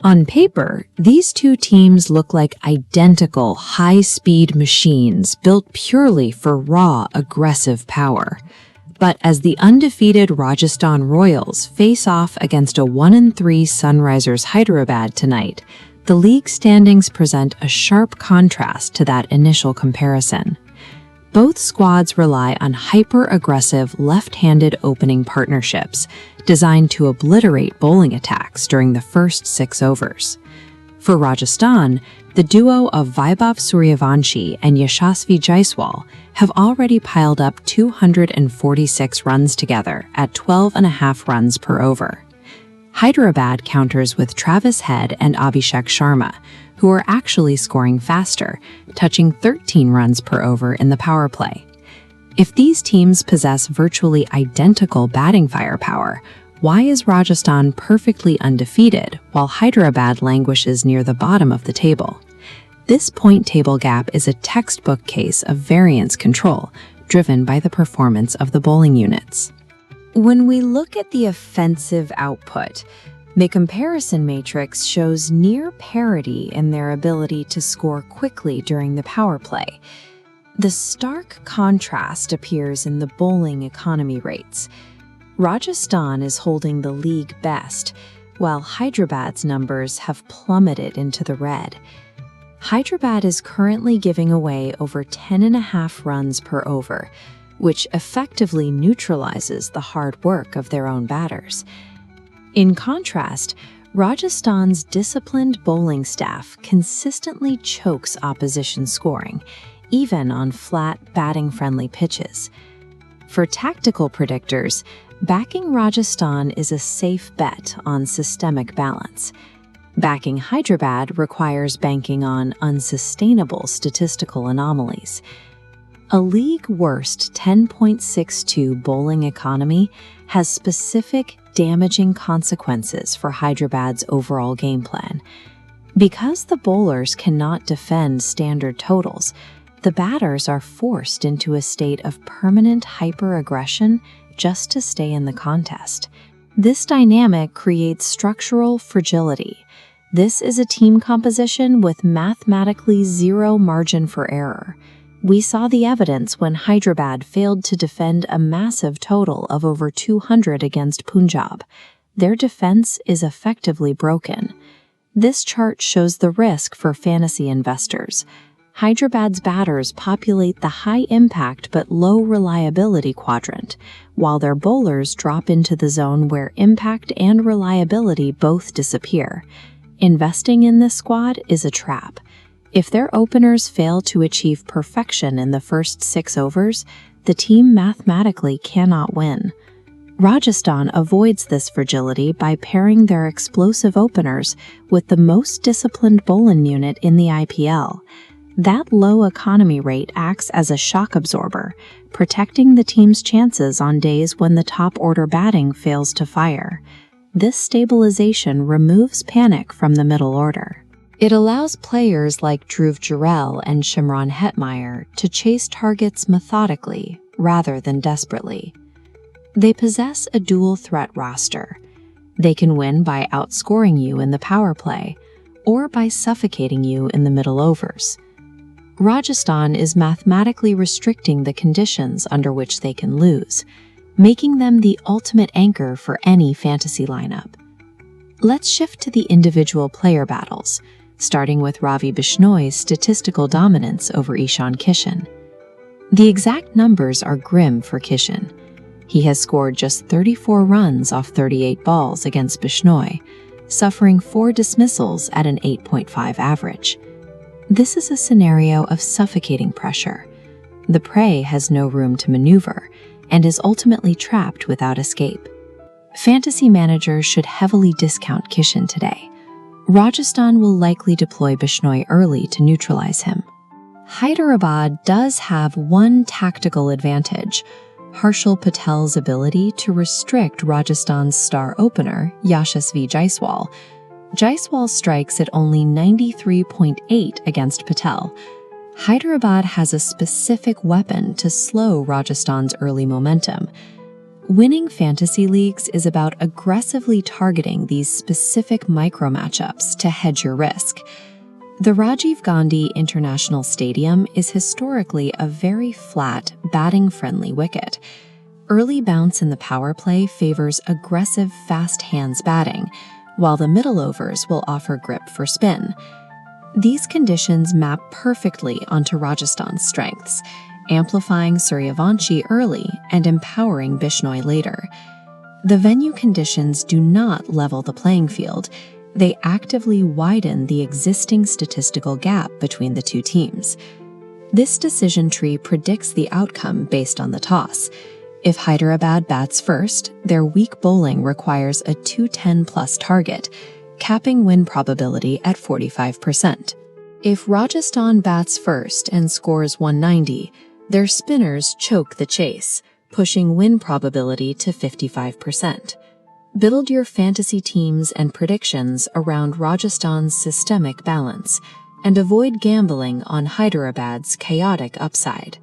On paper, these two teams look like identical high-speed machines built purely for raw, aggressive power. But as the undefeated Rajasthan Royals face off against a 1-3 Sunrisers Hyderabad tonight, the league standings present a sharp contrast to that initial comparison. Both squads rely on hyper-aggressive left-handed opening partnerships designed to obliterate bowling attacks during the first 6 overs. For Rajasthan, the duo of Vaibhav Suryavanshi and Yashasvi Jaiswal have already piled up 246 runs together at 12.5 runs per over. Hyderabad counters with Travis Head and Abhishek Sharma, who are actually scoring faster, touching 13 runs per over in the power play. If these teams possess virtually identical batting firepower, why is Rajasthan perfectly undefeated while Hyderabad languishes near the bottom of the table? This point table gap is a textbook case of variance control, driven by the performance of the bowling units. When we look at the offensive output, the comparison matrix shows near parity in their ability to score quickly during the power play. The stark contrast appears in the bowling economy rates. Rajasthan is holding the league best, while Hyderabad's numbers have plummeted into the red. Hyderabad is currently giving away over 10.5 runs per over, which effectively neutralizes the hard work of their own batters. In contrast, Rajasthan's disciplined bowling staff consistently chokes opposition scoring, even on flat, batting-friendly pitches. For tactical predictors, backing Rajasthan is a safe bet on systemic balance. Backing Hyderabad requires banking on unsustainable statistical anomalies. A league-worst 10.62 bowling economy has specific, damaging consequences for Hyderabad's overall game plan. Because the bowlers cannot defend standard totals, the batters are forced into a state of permanent hyper-aggression just to stay in the contest. This dynamic creates structural fragility. This is a team composition with mathematically zero margin for error. We saw the evidence when Hyderabad failed to defend a massive total of over 200 against Punjab. Their defense is effectively broken. This chart shows the risk for fantasy investors. Hyderabad's batters populate the high-impact but low-reliability quadrant, while their bowlers drop into the zone where impact and reliability both disappear. Investing in this squad is a trap. If their openers fail to achieve perfection in the first 6 overs, the team mathematically cannot win. Rajasthan avoids this fragility by pairing their explosive openers with the most disciplined bowling unit in the IPL. That low economy rate acts as a shock absorber, protecting the team's chances on days when the top-order batting fails to fire. This stabilization removes panic from the middle order. It allows players like Dhruv Jurel and Shimron Hetmeyer to chase targets methodically rather than desperately. They possess a dual-threat roster. They can win by outscoring you in the power play or by suffocating you in the middle overs. Rajasthan is mathematically restricting the conditions under which they can lose, making them the ultimate anchor for any fantasy lineup. Let's shift to the individual player battles, starting with Ravi Bishnoi's statistical dominance over Ishan Kishan. The exact numbers are grim for Kishan. He has scored just 34 runs off 38 balls against Bishnoi, suffering 4 dismissals at an 8.5 average. This is a scenario of suffocating pressure. The prey has no room to maneuver and is ultimately trapped without escape. Fantasy managers should heavily discount Kishan today. Rajasthan will likely deploy Bishnoi early to neutralize him. Hyderabad does have one tactical advantage: Harshal Patel's ability to restrict Rajasthan's star opener, Yashasvi Jaiswal. Jaiswal strikes at only 93.8 against Patel. Hyderabad has a specific weapon to slow Rajasthan's early momentum. Winning fantasy leagues is about aggressively targeting these specific micro matchups to hedge your risk. The Rajiv Gandhi International Stadium is historically a very flat, batting-friendly wicket. Early bounce in the power play favors aggressive fast hands batting, while the middle overs will offer grip for spin. These conditions map perfectly onto Rajasthan's strengths, amplifying Suryavanshi early and empowering Bishnoi later. The venue conditions do not level the playing field. They actively widen the existing statistical gap between the two teams. This decision tree predicts the outcome based on the toss. If Hyderabad bats first, their weak bowling requires a 210-plus target, capping win probability at 45%. If Rajasthan bats first and scores 190, their spinners choke the chase, pushing win probability to 55%. Build your fantasy teams and predictions around Rajasthan's systemic balance, and avoid gambling on Hyderabad's chaotic upside.